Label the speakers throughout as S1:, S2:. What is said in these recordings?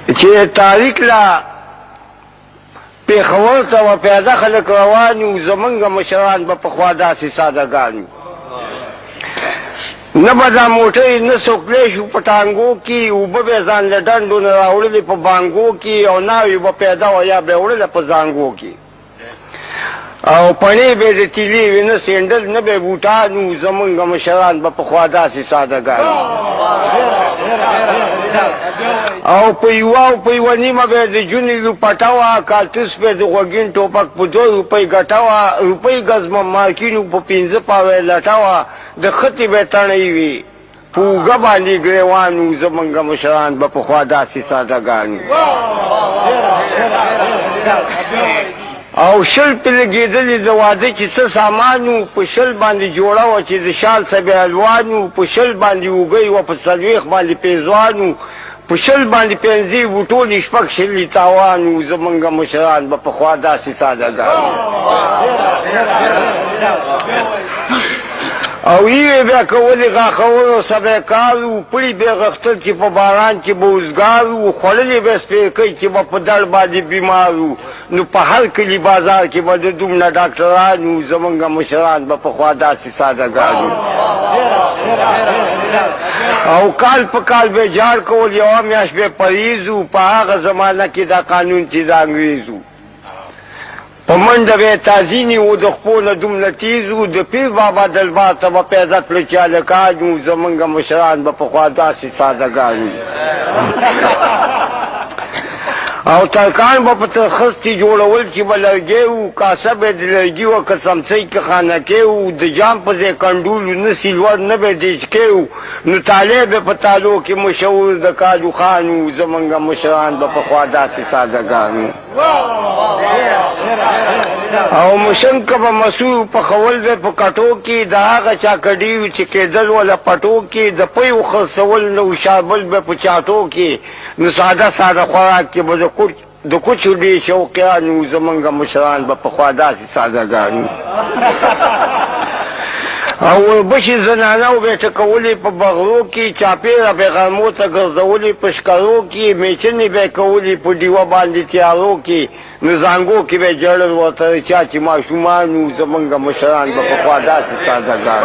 S1: چې تاریخ لا پیښور ته و پیاده خلک روان وو زمونږ مشران به پخوا داسې سادهګان وو نه به دا موټۍ نه سوکلی شو په ټانګو کې اوبه به یې ځان له ډنډو نه راوړلې په بانګو کې او ناوې به پیدا وه یا به یې وړله په زانګو کې او پڼې به یې د تیلې وې نه سینډل نه به یې بوټان وو زمونږ مشران به پخوا داسې سادهګان او په یوه او په یوه نیمه به یې د جونې لوپټه وه کارتوس به یې د غوږین ټوپک په 2 روپۍ ګټه وه روپۍ ګزمه مارکینو په 15 پاوه یې لټه وه د خطې به یې تڼۍ وي په اوږه باندې ګریوان وو زمونږ مشران به پخوا داسې سادهګان او شل پې لګېدلې د واده چې څه سامان وو په شل باندې جوړه وه چې د شال سبې الوان وو په شل باندې اوږۍ وه په 40 باندې پیزوان وو په شل باندې 15 وو ټولې شپږ شلې تاوان وو زمونږ مشران به پخوا داسې سادهګان او یې بیا کولې غاښونو سبی کار وو پړي به یې غښتل چې په باران کې به اوزګار وو خوړلې به یې سپېرکۍ چې به په دړ باندې بیمار وو نو په هر کلي بازار کې به د دومره ډاکټران وو زمونږ مشران به پخوا داسې سادهګان وو او کال په کال به یې جار کول یوه میاشت به یې پریز وو په هغه زمانه کې دا قانون چې د انګریز وو په منډه به یې تازیني وو د خپو نه دومره تیز وو د پیر بابا دلبار ته به پیدا کړه چې هلکان وو زمونږ مشران به پخوا داسې سادهګان وو او ترکان به په ترخستې جوړول چې به لرګی وو کاسه به یې د لرګي وه که څمڅۍ کې خانکۍ وو د جام په ځای کنډول نه سیلور نه به یې دیچکی وو نو تالی به په تالو کې مشهور د کاجو خان وو زمونږ مشران به پخوا داسې سادهګان وو او مشنګ که به مسور پخول به په کټو کې د هغه چا کډي وي چې کېدل وله پټو کې د پیو خرڅول نه وشابل به په چاټو کې نو ساده ساده خوراک کې به د کوچو ډېر شوقیان وو زمونږ مشران به پخوا داسې سادهګان وو او وربشې زنانه به یې ټکولې په بغرو کې چاپېره به یې غرمو ته ګرځولې په شکرو کې میچنې به یې کولې په ډیوه باندې تیارو کې نو زانګو کې به یې جړل ورته چا چې ماشومان وو زمونږ مشران به پخوا داسې سادهګان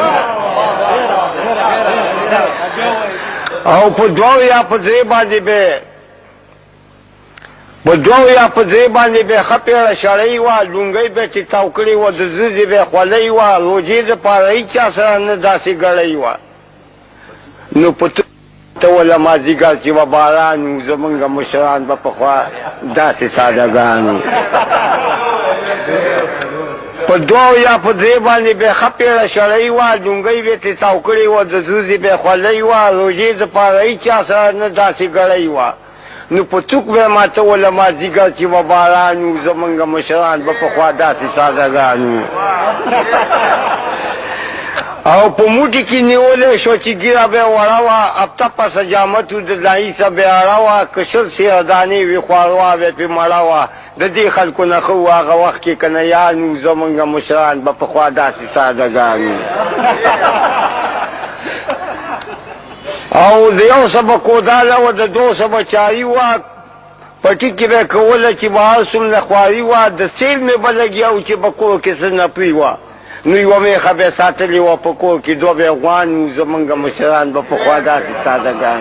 S1: او په 2 یا په 3 باندې به په 2 یا په 3 باندې به ښه پیړه شړۍ وه لونګۍ به یې ټیټاو کړې وه د زوزې به یې خولۍ وه روجې دپاره هېچا سره نه داسې ګړۍ وه نو په ته وله مازدیګر چې به باران وو زمونږ مشران به پخوا داسې سادهګان وو په 2 یا په 3 باندې به ښه پیړه شړۍ وه لونګۍ به یې ټیټاو کړې وه د زوزې به یې خولۍ وه روجې دپاره هېچا سره نه داسې ګړۍ وه نو په څوک به یې ماتوله مازدیګر چې به باران وو زمونږ مشران به پخوا داسې سادهګان وو او په موټي کې نیولې شو چې ګیره به یې وړه وه هفته پسه جامت وو د دایي څه به یې اړه وه که شل سیره دانې وي خواروا به یې پرې مړه وه د دې خلکو نه ښه وو هغه وخت کې که نه یان وو زمونږ مشران به پخوا داسې سادهګان وو او د یو څه به کوداله وه د 2 څه به چاري وه پټي کې به یې کوله چې به هر څومره خواري وه د سیل مې به لګیا وو چې به کور کې څه نپوي وه نو یوه میخه به یې ساتلې وه په کور کې 2 به یې غوان وو زمونږ مشران به پخوا داسې سادهګان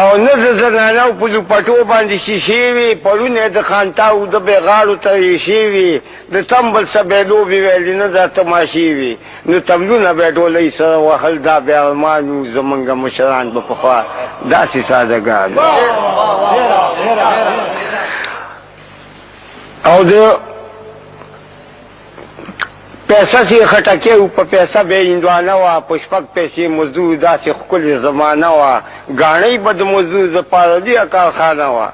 S1: او نه د زنانو په لوپټو باندې شیشې وي پړونه یې د خانتاو د به یې غاړو ته ریشې وي د تمبل څه به یې لوبې ویلې نه دا تماشې وي نو تملونه به یې ډولۍ سره وهل دا به یې ارمان وو زمونږ مشران به پخوا داسې سادهګان او د پیسه چې خټکې وو په پیسه به یې هندوانه وه په 6 پیسې مزدور داسې ښکلې زمانه وه ګاڼۍ به د مزدور دپاره ډېره کارخانه وه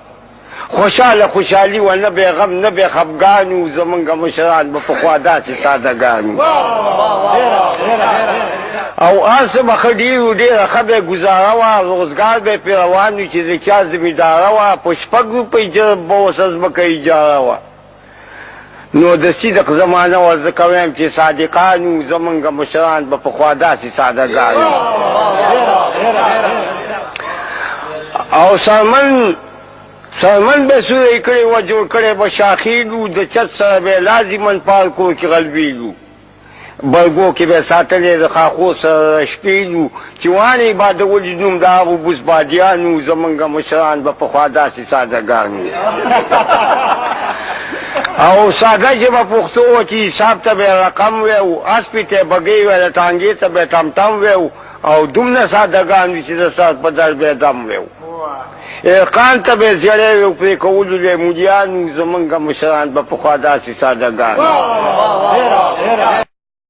S1: خوشحاله خوشحالي وه نه به یې غم نه به یې خفګان وو زمونږ مشران به پخوا داسې سادهګان وو او هر څه به ښه ډېر وو ډېره ښه به یې ګزاره وه روزګار به یې پرې روان وي چې د چا زمینداره وه په 6 روپۍ به اوس ځمکه اجاره وه نو د صدق زمانه وه زه کویم چې صادقان وو زمونږ مشران به پخوا داسې سادهګان وو او سرمن به سوی کړی و جوړ کړی به شاخیلو د چت سره به لازمن پالکو کې غلبیلو بلګو کې به ساتلې د خاخو سره شپیلو چې وانې با د وجدوم د هغو بوسبادیانو زمونږ مشران به پخوا داسې سادهګان وي او ساده ژبه پښتو وه چې حساب ته به یې رقم وی اسپې ته یې بګۍ ویله ټانګې ته به یې ټمټم وی او دومره سادهګان وي چې د ساعت په در به یې دم وی قان ته به یې زیړی وی پرې کولو له مولیانو زمونږ مشران به پخوا داسې سادهګان